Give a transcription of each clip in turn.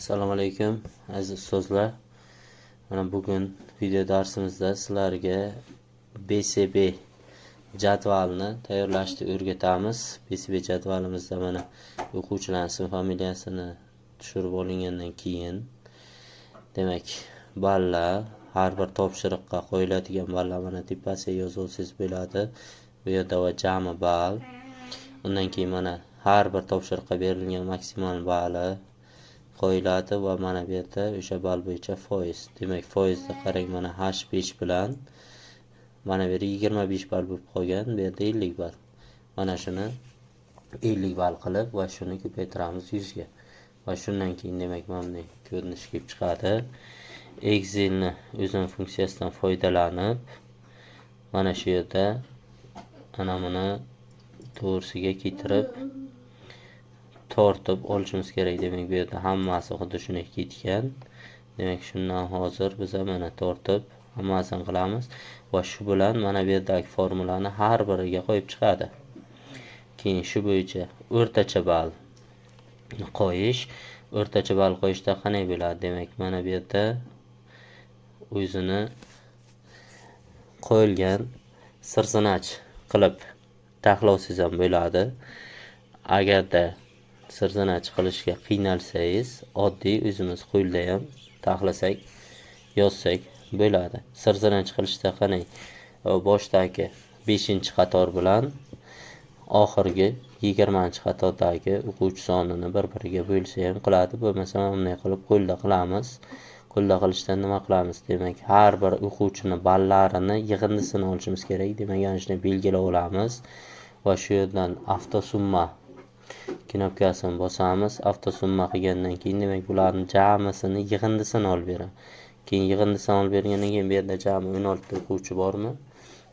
Assalomu alaykum aziz ustozlar. Mana bugun video darsimizda sizlarga BCB jadvalini tayyorlashni o'rgatamiz. BCB jadvalimizda mana o'quvchilarning ism familiyasini tushirib olingandan keyin demak ballar har bir topshiriqqa qo'yiladigan ballar mana tepasiga yozuvsiz bo'ladi. Bu yerda va jami ball. Undan keyin mana har bir topshiriqqa berilgan maksimal balli qo'yiladi va mana bu yerda o'sha ball bo'yicha foiz. Demak, foizni qarang, mana H5 bilan mana bu yerda 25 ball bo'lib qolgan, bu yerda 50 ball. Mana shuni 50 ball qilib va shuni ko'paytiramiz 100 ga. Va shundan keyin demak mana bunday ko'rinish kelib chiqadi. Excelni o'zining funksiyasidan foydalanib mana shu yerda ana buni to'g'risiga keltirib tortib olishimiz kerak. Demak, bu yerda hammasi xuddi shunday ketgan. Demak, shundan hozir biz mana tortib hammasini qilamiz va shu bilan mana bu yerdagi formulani har biriga qo'yib chiqadi. Keyin shu bo'yicha o'rtacha ball qo'yish. O'rtacha ball qo'yishda qanday bo'ladi? Demak, mana bu yerda o'zini qo'yilgan sirzinach qilib taxlovsiz ham bo'ladi. Agarda sirzinach qilishga qiynalsangiz, oddiy o'zimiz qo'lda ham taxlasak, yozsak bo'ladi. Sirzinach qilishda qanday? Boshdagi 5-qator bilan oxirgi 20-qatordagi o'quvchi sonini bir-biriga bo'lsa ham qiladi. Bo'lmasa bunday qilib qo'lda qilamiz. Qo'lda qilishdan nima qilamiz? Demak, har bir o'quvchini ballarini yig'indisini olishimiz kerak. Demak, ana shuni belgilab olamiz va shu yerdan avtosumma knopkasini bosamiz. Avtosumma qilgandan keyin demak bularning jamisini yig'indisini olib beramiz. Keyin yig'indisini olib bergandan keyin bu yerda jami 16 ta o'quvchi bormi?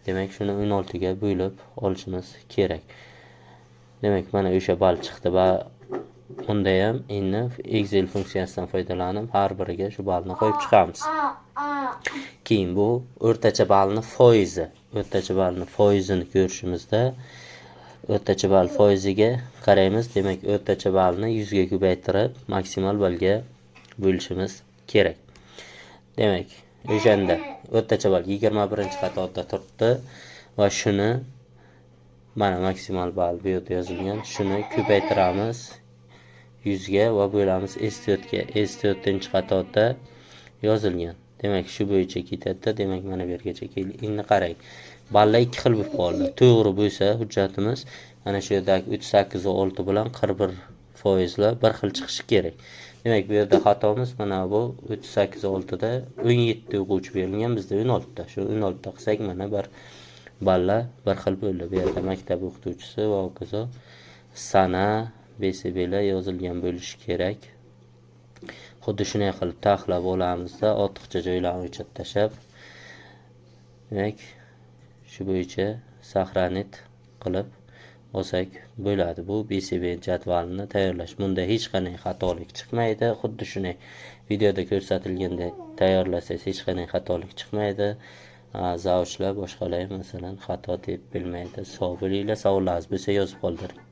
Demak, shuni 16 ga bo'lib olishimiz kerak. Demak, mana o'sha ball chiqdi va unda ham endi Excel funksiyasidan foydalanib har biriga shu ballni qo'yib chiqamiz. Keyin bu o'rtacha ballni foizi. O'rtacha ballni foizini ko'rishimizda o'rtacha ball foiziga qaraymiz. Demak, o'rtacha ballni 100 ga ko'paytirib maksimal ballga bo'lishimiz kerak. Demak, o'shanda o'rtacha ball 21-qatorda turibdi va shuni mana maksimal ball bu yerda yozilgan. Shuni ko'paytiramiz 100 ga va bo'lamiz S4 ga. S4-qatorda yozilgan. Demak, shu bo'yicha ketadi. Demak, mana bu yergacha keldi. Endi qarang. Ballar ikki xil bo'lib qoldi. To'g'ri bo'lsa hujjatimiz mana shu yerdagi 38 va 6 bilan 41% bir xil chiqishi kerak. Demak, bu yerda xatomiz mana bu 38 va 6 da 17 o'quvchi berilgan, bizda 16 ta. Shu 16 ta qilsak mana bir ballar bir xil bo'ldi. Bu yerda maktab o'qituvchisi va hokazo sana BCBlar yozilgan bo'lishi kerak. Xuddi shunday qilib taxlab olamizda, ortiqcha joylarni o'chirib tashlab. Demak, shu bo'yicha saqlanit qilib olsak bo'ladi. Bu BCB jadvalini tayyorlash. Bunda hech qanday xatolik chiqmaydi. Xuddi shunday videoda ko'rsatilgandek tayyorlasangiz hech qanday xatolik chiqmaydi. Zavishlar boshqalar masalan xato deb bilmaydi. Sog' bo'linglar, savollaringiz bo'lsa yozib qoldiring.